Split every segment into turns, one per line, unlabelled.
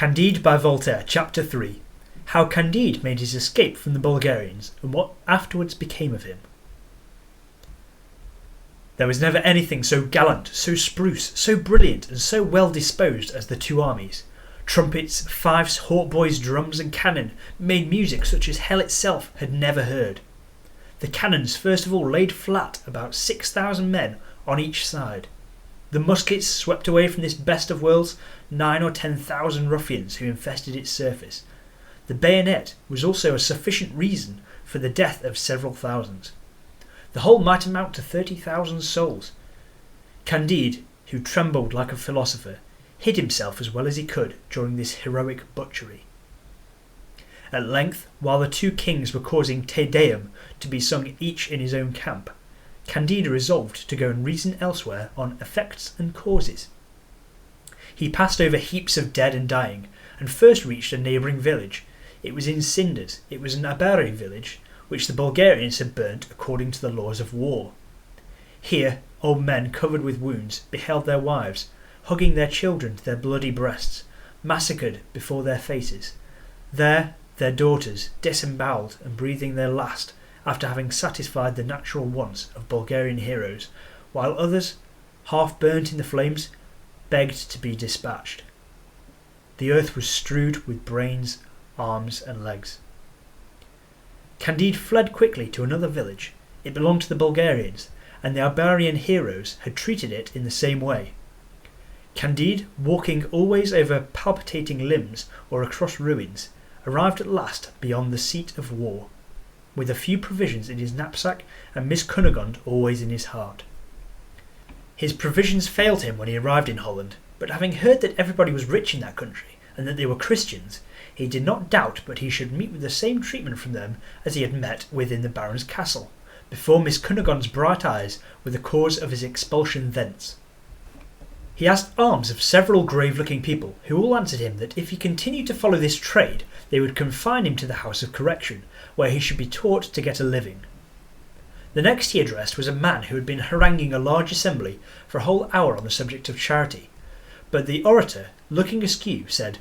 Candide by Voltaire, Chapter 3. How Candide made his escape from the Bulgarians, and what afterwards became of him. There was never anything so gallant, so spruce, so brilliant, and so well disposed as the two armies. Trumpets, fifes, hautboys, drums, and cannon made music such as hell itself had never heard. The cannons first of all laid flat about 6,000 men on each side. The muskets swept away from this best of worlds 9,000 or 10,000 ruffians who infested its surface. The bayonet was also a sufficient reason for the death of several thousands. The whole might amount to 30,000 souls. Candide, who trembled like a philosopher, hid himself as well as he could during this heroic butchery. At length, while the two kings were causing Te Deum to be sung each in his own camp, Candide resolved to go and reason elsewhere on effects and causes. He passed over heaps of dead and dying, and first reached a neighbouring village. It was in cinders. It was an Abare village, which the Bulgarians had burnt according to the laws of war. Here, old men covered with wounds beheld their wives, hugging their children to their bloody breasts, massacred before their faces. There, their daughters, disembowelled and breathing their last after having satisfied the natural wants of Bulgarian heroes, while others, half burnt in the flames, begged to be despatched. The earth was strewed with brains, arms and legs. Candide fled quickly to another village. It belonged to the Bulgarians, and the Iberian heroes had treated it in the same way. Candide, walking always over palpitating limbs or across ruins, arrived at last beyond the seat of war, with a few provisions in his knapsack and Miss Cunegonde always in his heart. His provisions failed him when he arrived in Holland, but having heard that everybody was rich in that country and that they were Christians, he did not doubt but he should meet with the same treatment from them as he had met with in the Baron's castle, before Miss Cunegonde's bright eyes were the cause of his expulsion thence. He asked alms of several grave-looking people, who all answered him that if he continued to follow this trade, they would confine him to the house of correction, where he should be taught to get a living. The next he addressed was a man who had been haranguing a large assembly for a whole hour on the subject of charity, but the orator, looking askew, said,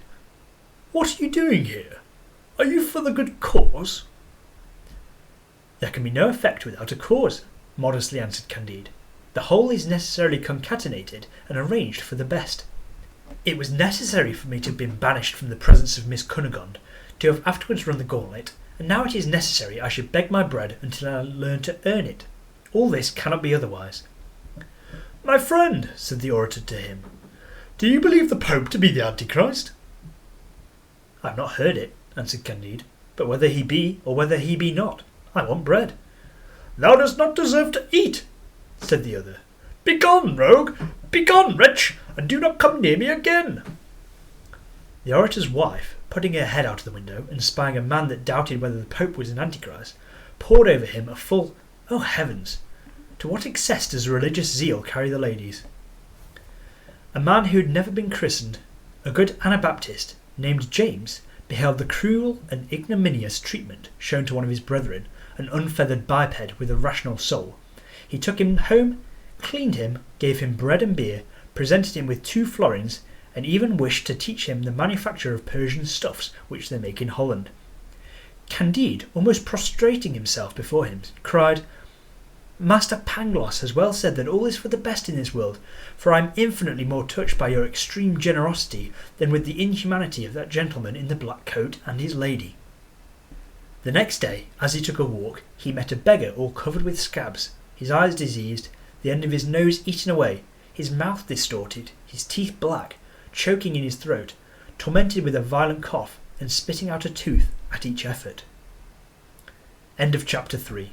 "What are you doing here? Are you for the good cause?" "There can be no effect without a cause," modestly answered Candide. "The whole is necessarily concatenated and arranged for the best. It was necessary for me to have been banished from the presence of Miss Cunegonde, to have afterwards run the gauntlet, and now it is necessary I should beg my bread until I learn to earn it. All this cannot be otherwise." "My friend," said the orator to him, "do you believe the Pope to be the Antichrist?" "I have not heard it," answered Candide, "but whether he be or whether he be not, I want bread." "Thou dost not deserve to eat," said the other. "Begone, rogue! Begone, wretch, and do not come near me again." The orator's wife, putting her head out of the window and spying a man that doubted whether the Pope was an Antichrist, poured over him a full, "Oh heavens! To what excess does religious zeal carry the ladies?" A man who had never been christened, a good Anabaptist, named James, beheld the cruel and ignominious treatment shown to one of his brethren, an unfeathered biped with a rational soul. He took him home, cleaned him, gave him bread and beer, presented him with 2 florins, and even wished to teach him the manufacture of Persian stuffs which they make in Holland. Candide, almost prostrating himself before him, cried, "Master Pangloss has well said that all is for the best in this world, for I am infinitely more touched by your extreme generosity than with the inhumanity of that gentleman in the black coat and his lady." The next day, as he took a walk, he met a beggar all covered with scabs, his eyes diseased, the end of his nose eaten away, his mouth distorted, his teeth black, choking in his throat, tormented with a violent cough, and spitting out a tooth at each effort. End of chapter 3.